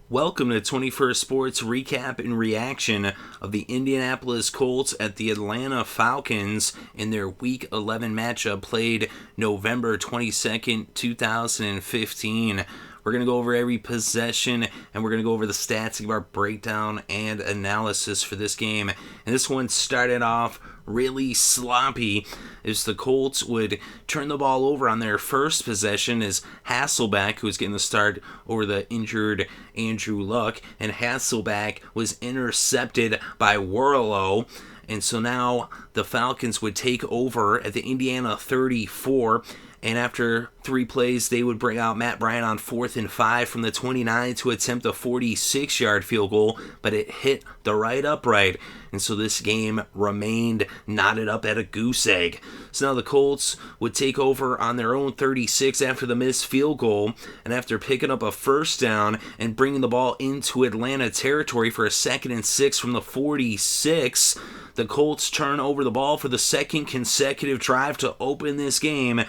Welcome to 21st Sports recap and reaction of the Indianapolis Colts at the Atlanta Falcons in their Week 11 matchup played November 22nd, 2015. We're going to go over every possession, and we're going to go over the stats, give our breakdown and analysis for this game. And this one started off really sloppy as the Colts would turn the ball over on their first possession as Hasslebeck, who was getting the start over the injured Andrew Luck, and Hasslebeck was intercepted by Worlow. And so now the Falcons would take over at the Indiana 34. And after 3 plays, they would bring out Matt Bryant on 4th and 5 from the 29 to attempt a 46-yard field goal, but it hit the right upright. And so this game remained knotted up at a goose egg. So now the Colts would take over on their own 36 after the missed field goal, and after picking up a first down and bringing the ball into Atlanta territory for a 2nd and 6 from the 46, the Colts turn over the ball for the second consecutive drive to open this game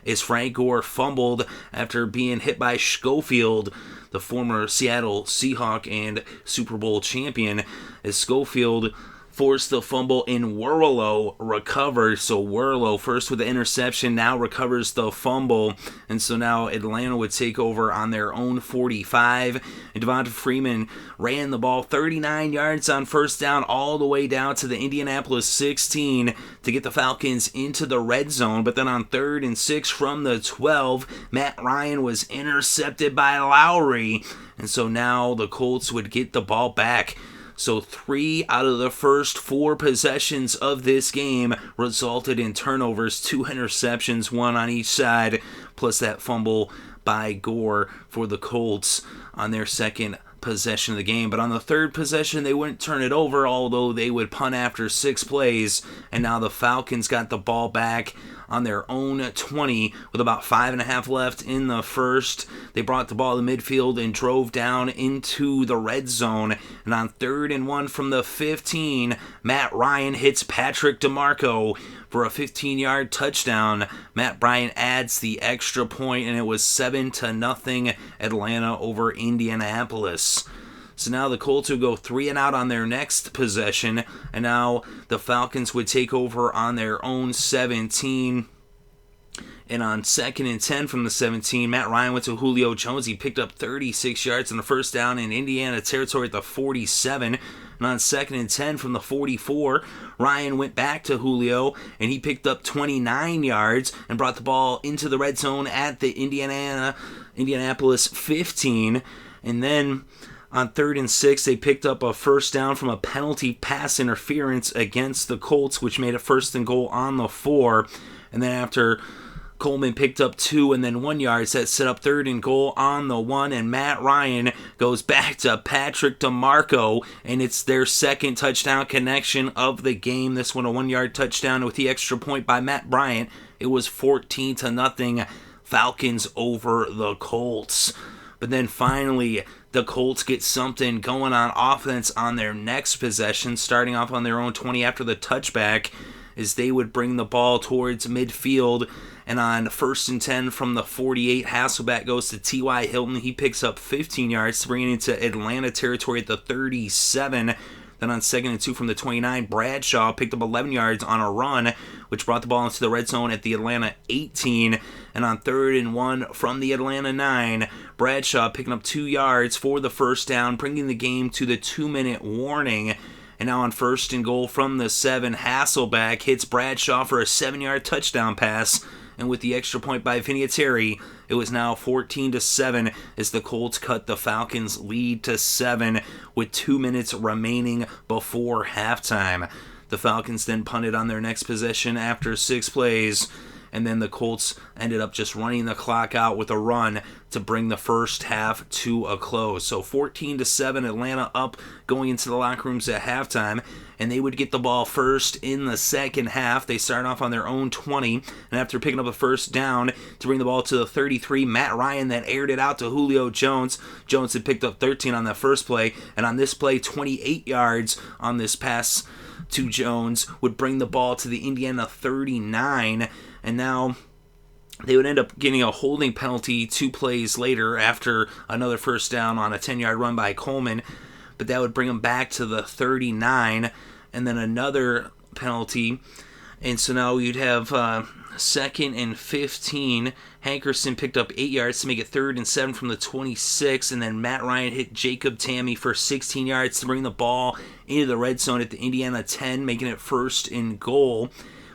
as Frank Gore fumbled after being hit by Schofield, the former Seattle Seahawk and Super Bowl champion, as Schofield forced the fumble and Worlow recovered. So Worlow, first with the interception, now recovers the fumble. And so now Atlanta would take over on their own 45. And Devonta Freeman ran the ball 39 yards on first down all the way down to the Indianapolis 16 to get the Falcons into the red zone. But then on 3rd and 6 from the 12, Matt Ryan was intercepted by Lowry. And so now the Colts would get the ball back. So 3 out of the first 4 possessions of this game resulted in turnovers, 2 interceptions, 1 on each side, plus that fumble by Gore for the Colts on their second possession of the game. But on the 3rd possession, they wouldn't turn it over, although they would punt after 6 plays. And now the Falcons got the ball back on their own 20 with about 5.5 left in the first. They brought the ball to midfield and drove down into the red zone. And on 3rd and 1 from the 15, Matt Ryan hits Patrick DeMarco for a 15-yard touchdown. Matt Bryant adds the extra point, and it was 7-0 Atlanta over Indianapolis. So now the Colts would go 3 and out on their next possession, and now the Falcons would take over on their own 17. And on 2nd and 10 from the 17, Matt Ryan went to Julio Jones. He picked up 36 yards on the first down in Indiana territory at the 47. And on 2nd and 10 from the 44, Ryan went back to Julio, and he picked up 29 yards and brought the ball into the red zone at the Indianapolis 15. And then on 3rd and 6, they picked up a first down from a penalty pass interference against the Colts, which made it 1st and goal on the 4. And then after Coleman picked up 2 and then 1 yard, that set up 3rd and goal on the 1, and Matt Ryan goes back to Patrick DeMarco, and it's their second touchdown connection of the game. This one a 1-yard touchdown with the extra point by Matt Bryant. It was 14-0 Falcons over the Colts. But then finally, the Colts get something going on offense on their next possession, starting off on their own 20 after the touchback, as they would bring the ball towards midfield. And on 1st and 10 from the 48, Hasslebeck goes to T.Y. Hilton. He picks up 15 yards to bring it into Atlanta territory at the 37. Then on 2nd and 2 from the 29, Bradshaw picked up 11 yards on a run, which brought the ball into the red zone at the Atlanta 18. And on 3rd and 1 from the Atlanta 9, Bradshaw picking up 2 yards for the first down, bringing the game to the 2-minute warning. And now on 1st and goal from the 7, Hasslebeck hits Bradshaw for a 7-yard touchdown pass. And with the extra point by Vinatieri, it was now 14-7 as the Colts cut the Falcons' lead to 7 with 2 minutes remaining before halftime. The Falcons then punted on their next possession after 6 plays, and then the Colts ended up just running the clock out with a run to bring the first half to a close. So 14-7, Atlanta up going into the locker rooms at halftime, and they would get the ball first in the second half. They start off on their own 20, and after picking up a first down to bring the ball to the 33, Matt Ryan then aired it out to Julio Jones. Jones had picked up 13 on that first play, and on this play, 28 yards on this pass to Jones would bring the ball to the Indiana 39. And now They would end up getting a holding penalty 2 plays later after another first down on a 10-yard run by Coleman, but that would bring them back to the 39, and then another penalty. And so now you'd have 2nd and 15. Hankerson picked up 8 yards to make it 3rd and 7 from the 26, and then Matt Ryan hit Jacob Tamme for 16 yards to bring the ball into the red zone at the Indiana 10, making it 1st and goal.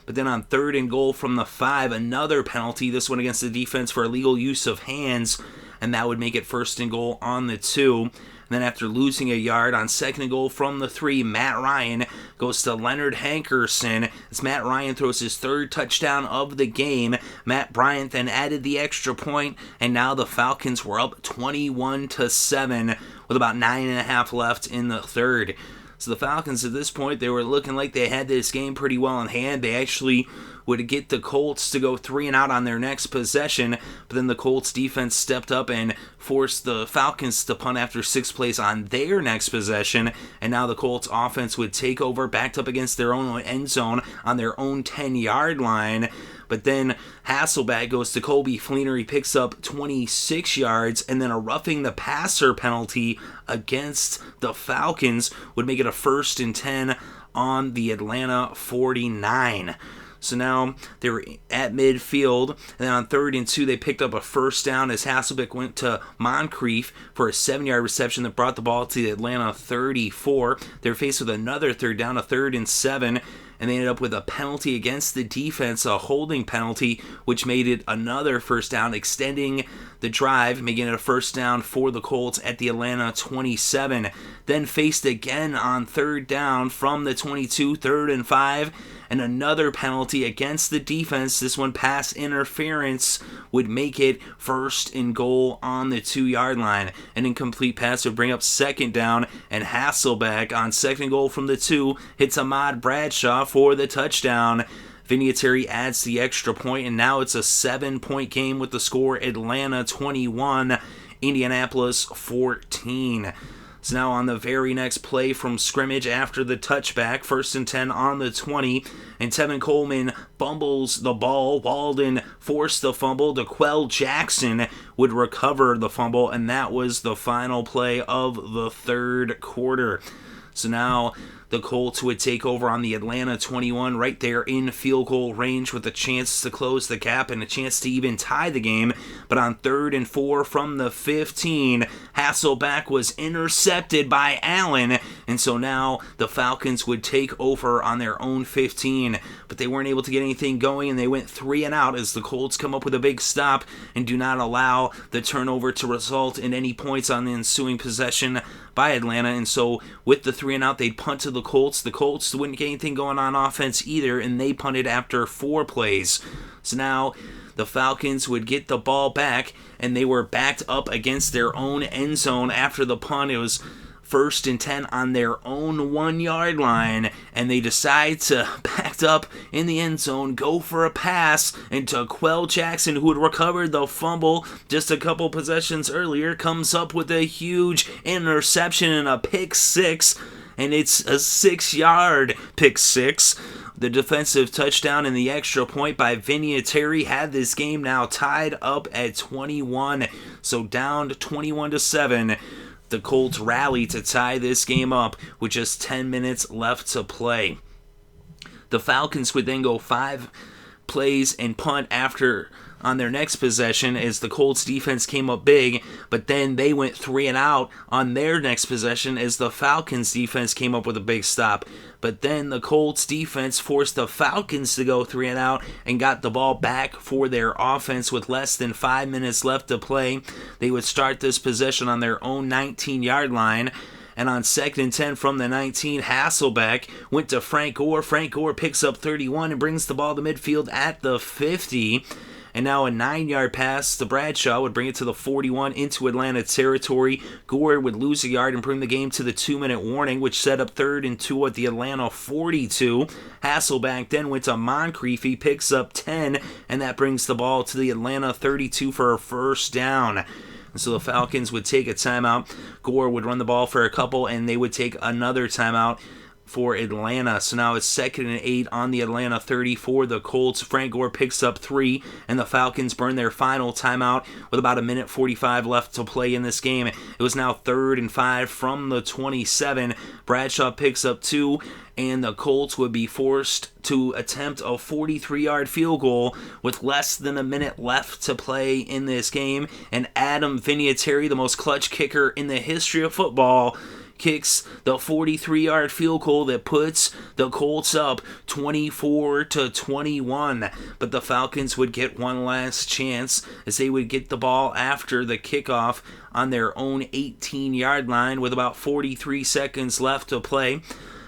But then on 3rd and goal from the 5, another penalty, this one against the defense for illegal use of hands, and that would make it 1st and goal on the 2. And then after losing a yard on 2nd and goal from the 3, Matt Ryan goes to Leonard Hankerson as Matt Ryan throws his 3rd touchdown of the game. Matt Bryant then added the extra point, and now the Falcons were up 21-7 with about 9.5 left in the 3rd. So the Falcons at this point, they were looking like they had this game pretty well in hand. They actually would get the Colts to go 3 and out on their next possession, but then the Colts defense stepped up and forced the Falcons to punt after 6 plays on their next possession, and now the Colts offense would take over, backed up against their own end zone on their own 10-yard line. But then Hasslebeck goes to Colby Fleener. He picks up 26 yards, and then a roughing the passer penalty against the Falcons would make it a 1st and 10 on the Atlanta 49. So now they were at midfield, and then on 3rd and 2, they picked up a first down as Hasslebeck went to Moncrief for a 7-yard reception that brought the ball to the Atlanta 34. They were faced with another 3rd down, a 3rd and 7, and they ended up with a penalty against the defense, a holding penalty, which made it another first down, extending the drive, making it a first down for the Colts at the Atlanta 27. Then faced again on 3rd down from the 22, 3rd and 5, and another penalty against the defense. This one, pass interference, would make it 1st and goal on the 2-yard line. An incomplete pass would bring up 2nd down, and Hasslebeck on 2nd goal from the 2 hits Ahmed Bradshaw for the touchdown. Vinatieri adds the extra point, and now it's a 7-point game with the score Atlanta 21, Indianapolis 14. So now on the very next play from scrimmage after the touchback, 1st and 10 on the 20, and Tevin Coleman fumbles the ball. Walden forced the fumble. DeQuell Jackson would recover the fumble, and that was the final play of the 3rd quarter. So now the Colts would take over on the Atlanta 21 right there in field goal range with a chance to close the gap and a chance to even tie the game. But on 3rd and 4 from the 15, Hasslebeck was intercepted by Allen. And so now the Falcons would take over on their own 15. But they weren't able to get anything going, and they went 3 and out as the Colts come up with a big stop and do not allow the turnover to result in any points on the ensuing possession by Atlanta. And so with the 3 and out, they'd punt to the Colts. The Colts wouldn't get anything going on offense either, and they punted after 4 plays. So now the Falcons would get the ball back, and they were backed up against their own end zone after the punt. It was 1st and 10 on their own 1-yard line, and they decide to back up in the end zone, go for a pass, and DeQuell Jackson, who had recovered the fumble just a couple possessions earlier, comes up with a huge interception and a pick 6, and it's a 6-yard pick 6. The defensive touchdown and the extra point by Vinatieri had this game now tied up at 21, so down to 21-7. The Colts rally to tie this game up with just 10 minutes left to play. The Falcons would then go 5 plays and punt after on their next possession as the Colts defense came up big, but then they went 3 and out on their next possession as the Falcons defense came up with a big stop. But then the Colts defense forced the Falcons to go 3 and out and got the ball back for their offense with less than 5 minutes left to play. They would start this possession on their own 19-yard line. And on 2nd and 10 from the 19, Hasslebeck went to Frank Gore. Frank Gore picks up 31 and brings the ball to midfield at the 50. And now a 9-yard pass to Bradshaw would bring it to the 41 into Atlanta territory. Gore would lose a yard and bring the game to the 2-minute warning, which set up 3rd and 2 at the Atlanta 42. Hasslebeck then went to Moncrief. He picks up 10, and that brings the ball to the Atlanta 32 for a first down. And so the Falcons would take a timeout. Gore would run the ball for a couple, and they would take another timeout for Atlanta. So now it's 2nd and 8 on the Atlanta 30 for the Colts. Frank Gore picks up 3, and the Falcons burn their final timeout with about 1:45 left to play in this game. It was now 3rd and 5 from the 27. Bradshaw picks up 2, and the Colts would be forced to attempt a 43-yard field goal with less than a minute left to play in this game. And Adam Vinatieri, the most clutch kicker in the history of football, kicks the 43-yard field goal that puts the Colts up 24-21. But the Falcons would get one last chance as they would get the ball after the kickoff on their own 18-yard line with about 43 seconds left to play.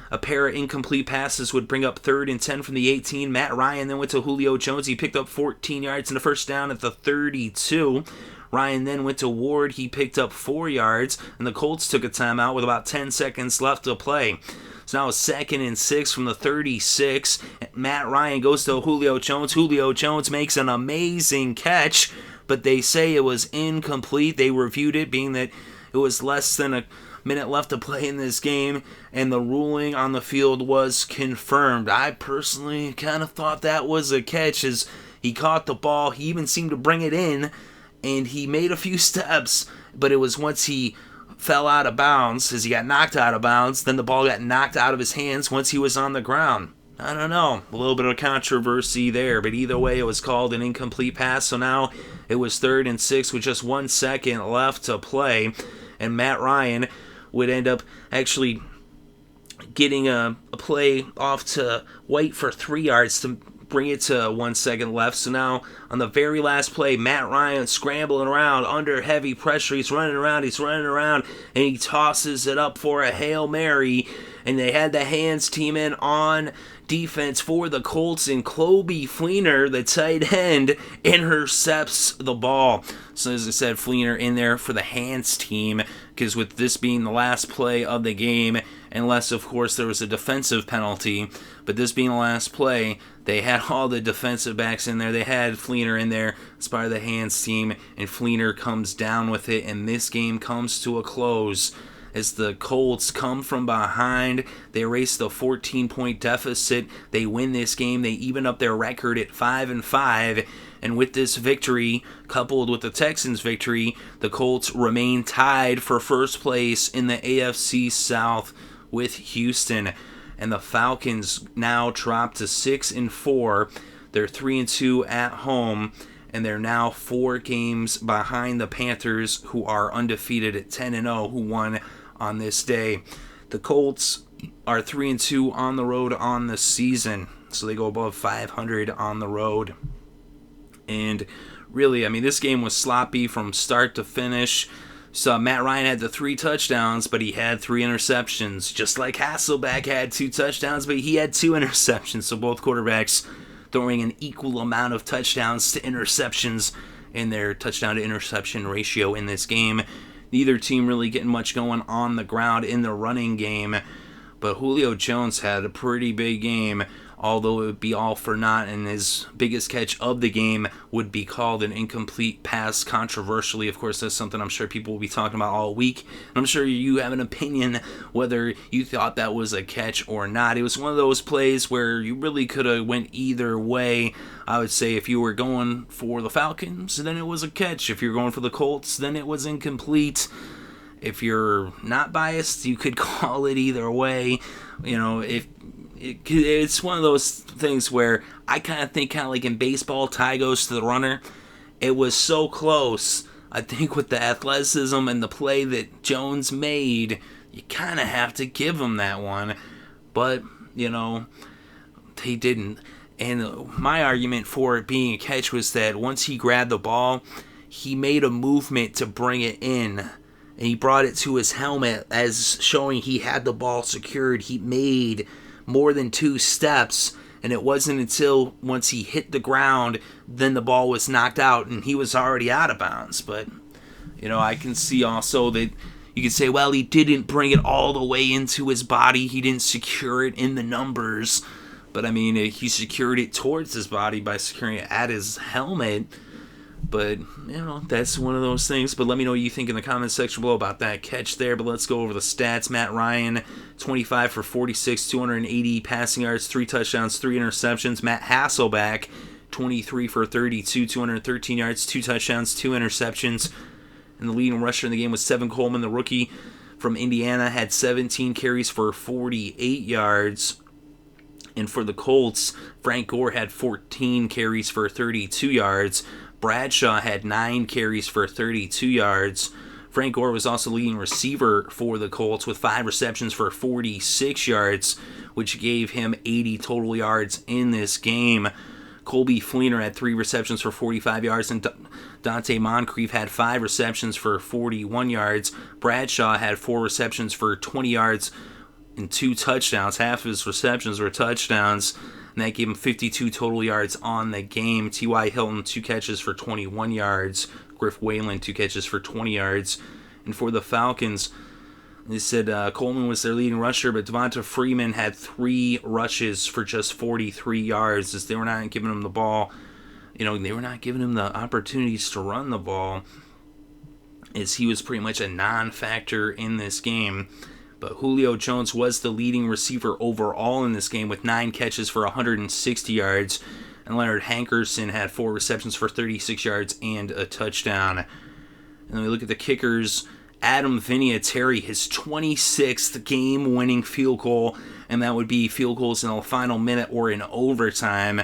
A pair of incomplete passes would bring up 3rd and 10 from the 18. Matt Ryan then went to Julio Jones. He picked up 14 yards and a first down at the 32. Ryan then went to Ward. He picked up 4 yards, and the Colts took a timeout with about 10 seconds left to play. So now it's 2nd and 6 from the 36. Matt Ryan goes to Julio Jones. Julio Jones makes an amazing catch, but they say it was incomplete. They reviewed it, being that it was less than a minute left to play in this game, and the ruling on the field was confirmed. I personally kind of thought that was a catch as he caught the ball. He even seemed to bring it in, and he made a few steps, but it was once he fell out of bounds, as he got knocked out of bounds, then the ball got knocked out of his hands once he was on the ground. I don't know, a little bit of controversy there, but either way it was called an incomplete pass. So now it was 3rd and 6 with just 1 second left to play, and Matt Ryan would end up actually getting a play off to White for 3 yards to bring it to 1 second left. So now on the very last play, Matt Ryan scrambling around under heavy pressure. He's running around, and he tosses it up for a Hail Mary. And they had the hands team in on defense for the Colts, and Colby Fleener, the tight end, intercepts the ball. So as I said, Fleener in there for the hands team, because with this being the last play of the game, unless of course there was a defensive penalty, but this being the last play, they had all the defensive backs in there. They had Fleener in there as part of the hands team, and Fleener comes down with it, and this game comes to a close as the Colts come from behind. They erase the 14-point deficit. They win this game. They even up their record at 5-5. And with this victory, coupled with the Texans' victory, the Colts remain tied for first place in the AFC South with Houston. And the Falcons now drop to 6-4. They're 3-2 at home. And they're now 4 games behind the Panthers, who are undefeated at 10-0, who won on this day. The Colts are 3-2 on the road on the season, so they go above 500 on the road. And really, I mean, this game was sloppy from start to finish. So Matt Ryan had the 3 touchdowns, but he had 3 interceptions. Just like Hasslebeck had 2 touchdowns, but he had 2 interceptions. So both quarterbacks throwing an equal amount of touchdowns to interceptions in their touchdown to interception ratio in this game. Neither team really getting much going on the ground in the running game, but Julio Jones had a pretty big game, although it would be all for naught, and his biggest catch of the game would be called an incomplete pass controversially. Of course, that's something I'm sure people will be talking about all week, and I'm sure you have an opinion whether you thought that was a catch or not. It was one of those plays where you really could have went either way. I would say if you were going for the Falcons, then it was a catch. If you're going for the Colts, then it was incomplete. If you're not biased, you could call it either way. You know, it's one of those things where I kind of think, like in baseball, tie goes to the runner. It was so close. I think with the athleticism and the play that Jones made, you kind of have to give him that one. But, you know, they didn't. And my argument for it being a catch was that once he grabbed the ball, he made a movement to bring it in. And he brought it to his helmet as showing he had the ball secured. He made more than 2 steps, and it wasn't until once he hit the ground, then the ball was knocked out, and he was already out of bounds. But, you know, I can see also that you could say, well, he didn't bring it all the way into his body. He didn't secure it in the numbers. But, I mean, he secured it towards his body by securing it at his helmet. But, that's one of those things. But let me know what you think in the comments section below about that catch there. But let's go over the stats. Matt Ryan, 25 for 46, 280 passing yards, 3 touchdowns, 3 interceptions. Matt Hasslebeck, 23 for 32, 213 yards, 2 touchdowns, 2 interceptions. And the leading rusher in the game was Tevin Coleman, the rookie from Indiana, had 17 carries for 48 yards. And for the Colts, Frank Gore had 14 carries for 32 yards. Bradshaw had 9 carries for 32 yards. Frank Gore was also leading receiver for the Colts with 5 receptions for 46 yards, which gave him 80 total yards in this game. Colby Fleener had 3 receptions for 45 yards, and Dante Moncrief had 5 receptions for 41 yards. Bradshaw had 4 receptions for 20 yards and 2 touchdowns. Half of his receptions were touchdowns, and that gave him 52 total yards on the game. T.Y. Hilton, 2 catches for 21 yards. Griff Whalen, 2 catches for 20 yards. And for the Falcons, they said Coleman was their leading rusher, but Devonta Freeman had 3 rushes for just 43 yards, as they were not giving him the ball. They were not giving him the opportunities to run the ball, as he was pretty much a non-factor in this game. But Julio Jones was the leading receiver overall in this game with 9 catches for 160 yards. And Leonard Hankerson had 4 receptions for 36 yards and a touchdown. And then we look at the kickers. Adam Vinatieri, his 26th game-winning field goal, and that would be field goals in the final minute or in overtime.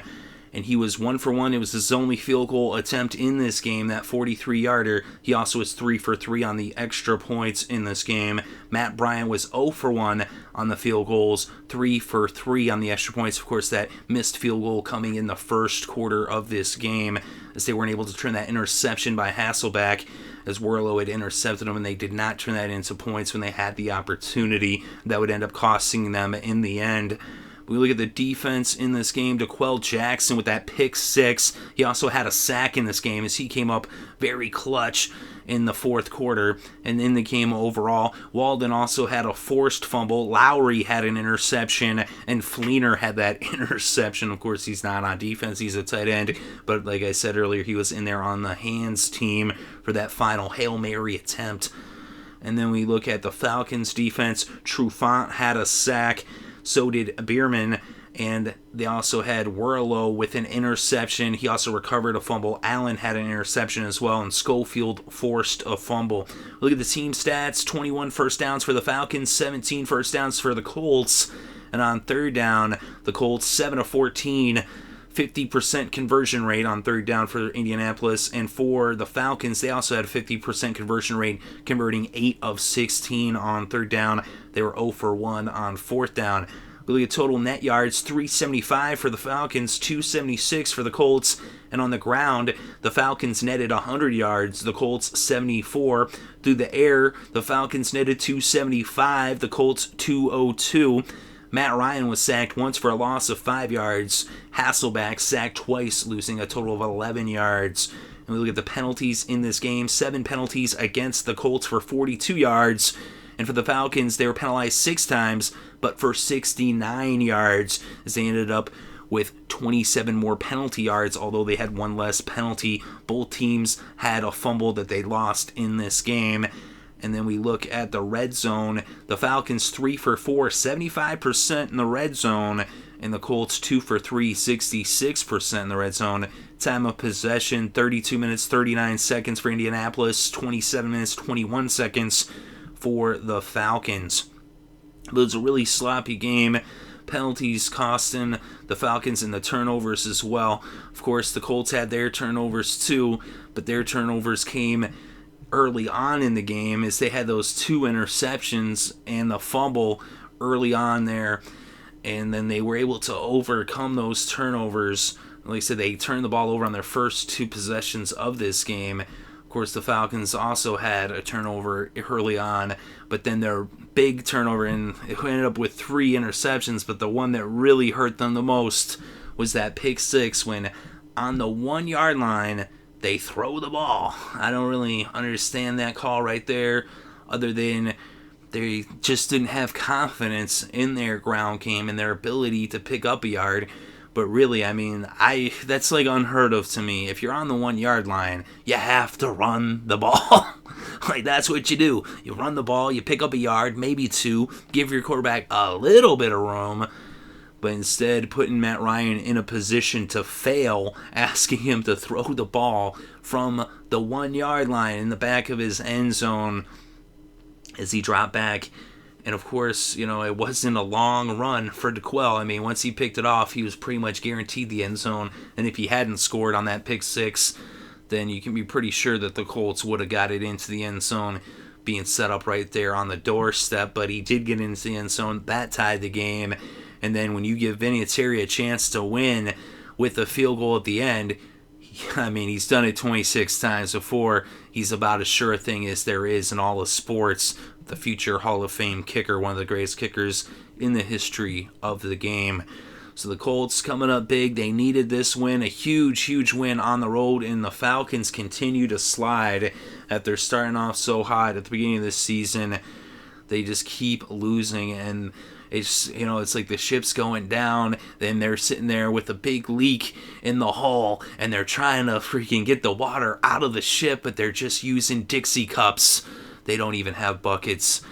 And he was 1 for 1. It was his only field goal attempt in this game, that 43-yarder. He also was 3 for 3 on the extra points in this game. Matt Bryant was 0 for 1 on the field goals, 3 for 3 on the extra points. Of course, that missed field goal coming in the first quarter of this game, as they weren't able to turn that interception by Hasslebeck, as Worlow had intercepted them, and they did not turn that into points when they had the opportunity. That would end up costing them in the end. We look at the defense in this game. DeQuell Jackson with that pick 6. He also had a sack in this game, as he came up very clutch in the fourth quarter. And in the game overall, Walden also had a forced fumble. Lowry had an interception, and Fleener had that interception. Of course, he's not on defense. He's a tight end. But like I said earlier, he was in there on the hands team for that final Hail Mary attempt. And then we look at the Falcons defense. Trufant had a sack. So did Bierman, and they also had Worlow with an interception. He also recovered a fumble. Allen had an interception as well, and Schofield forced a fumble. Look at the team stats. 21 first downs for the Falcons, 17 first downs for the Colts. And on third down, the Colts 7 of 14, 50% conversion rate on third down for Indianapolis. And for the Falcons, they also had a 50% conversion rate, converting 8 of 16 on third down. They were 0 for 1 on fourth down. We look at total net yards, 375 for the Falcons, 276 for the Colts. And on the ground, the Falcons netted 100 yards, the Colts 74. Through the air, the Falcons netted 275, the Colts 202. Matt Ryan was sacked once for a loss of 5 yards. Hasslebeck sacked twice, losing a total of 11 yards. And we look at the penalties in this game. 7 penalties against the Colts for 42 yards. And for the Falcons, they were penalized 6 times, but for 69 yards, as they ended up with 27 more penalty yards, although they had 1 less penalty. Both teams had a fumble that they lost in this game. And then we look at the red zone. The Falcons 3 for 4, 75% in the red zone. And the Colts 2 for 3, 66% in the red zone. Time of possession, 32 minutes, 39 seconds for Indianapolis. 27 minutes, 21 seconds for the Falcons. It was a really sloppy game. Penalties costing the Falcons and the turnovers as well. Of course, the Colts had their turnovers too, but their turnovers came early on in the game, as they had those 2 interceptions and the fumble early on there, and then they were able to overcome those turnovers. Like I said, they turned the ball over on their first 2 possessions of this game. Of course, the Falcons also had a turnover early on, but then their big turnover, and it ended up with 3 interceptions, but the one that really hurt them the most was that pick 6, when on the 1-yard line, they throw the ball. I don't really understand that call right there, other than they just didn't have confidence in their ground game and their ability to pick up a yard. But really, I mean, that's like unheard of to me. If you're on the 1 yard line, you have to run the ball. Like, that's what you do. You run the ball, you pick up a yard, maybe 2, give your quarterback a little bit of room, but instead putting Matt Ryan in a position to fail, asking him to throw the ball from the 1 yard line in the back of his end zone as he dropped back. And of course, it wasn't a long run for DeQuell. I mean, once he picked it off, he was pretty much guaranteed the end zone. And if he hadn't scored on that pick 6, then you can be pretty sure that the Colts would have got it into the end zone, being set up right there on the doorstep. But he did get into the end zone. That tied the game. And then when you give Vinatieri a chance to win with a field goal at the end, I mean, he's done it 26 times before. He's about as sure a thing as there is in all of sports. The future Hall of Fame kicker, one of the greatest kickers in the history of the game. So the Colts coming up big. They needed this win, a huge, huge win on the road, and the Falcons continue to slide after starting off so hot at the beginning of this season. They just keep losing, and it's like the ship's going down. Then they're sitting there with a big leak in the hull, and they're trying to freaking get the water out of the ship, but they're just using Dixie cups. They don't even have buckets.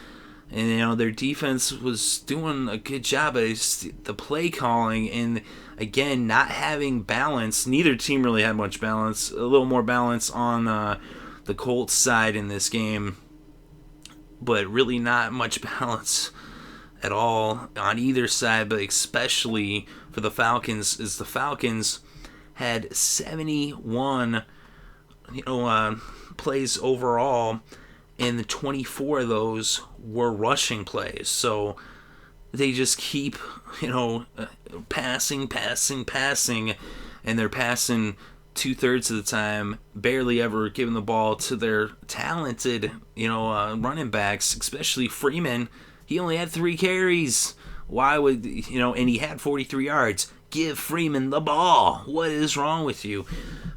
And, their defense was doing a good job, but it's the play calling and, again, not having balance. Neither team really had much balance. A little more balance on the Colts side in this game, but really not much balance at all on either side, but especially for the Falcons, as the Falcons had 71 plays overall, and 24 of those were rushing plays. So they just keep, passing, and they're passing 2/3 of the time, barely ever giving the ball to their talented, running backs, especially Freeman. He only had 3 carries. Why would, and he had 43 yards. Give Freeman the ball. What is wrong with you?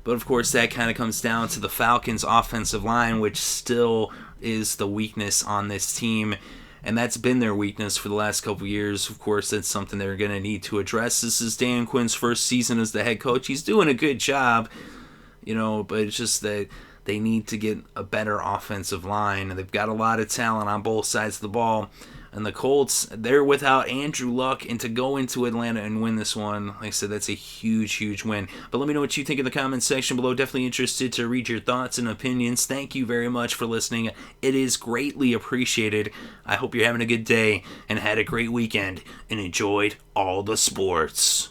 But of course, that kind of comes down to the Falcons' offensive line, which still is the weakness on this team. And that's been their weakness for the last couple years. Of course, that's something they're going to need to address. This is Dan Quinn's first season as the head coach. He's doing a good job, but it's just that they need to get a better offensive line. They've got a lot of talent on both sides of the ball. And the Colts, they're without Andrew Luck, and to go into Atlanta and win this one, like I said, that's a huge, huge win. But let me know what you think in the comments section below. Definitely interested to read your thoughts and opinions. Thank you very much for listening. It is greatly appreciated. I hope you're having a good day and had a great weekend and enjoyed all the sports.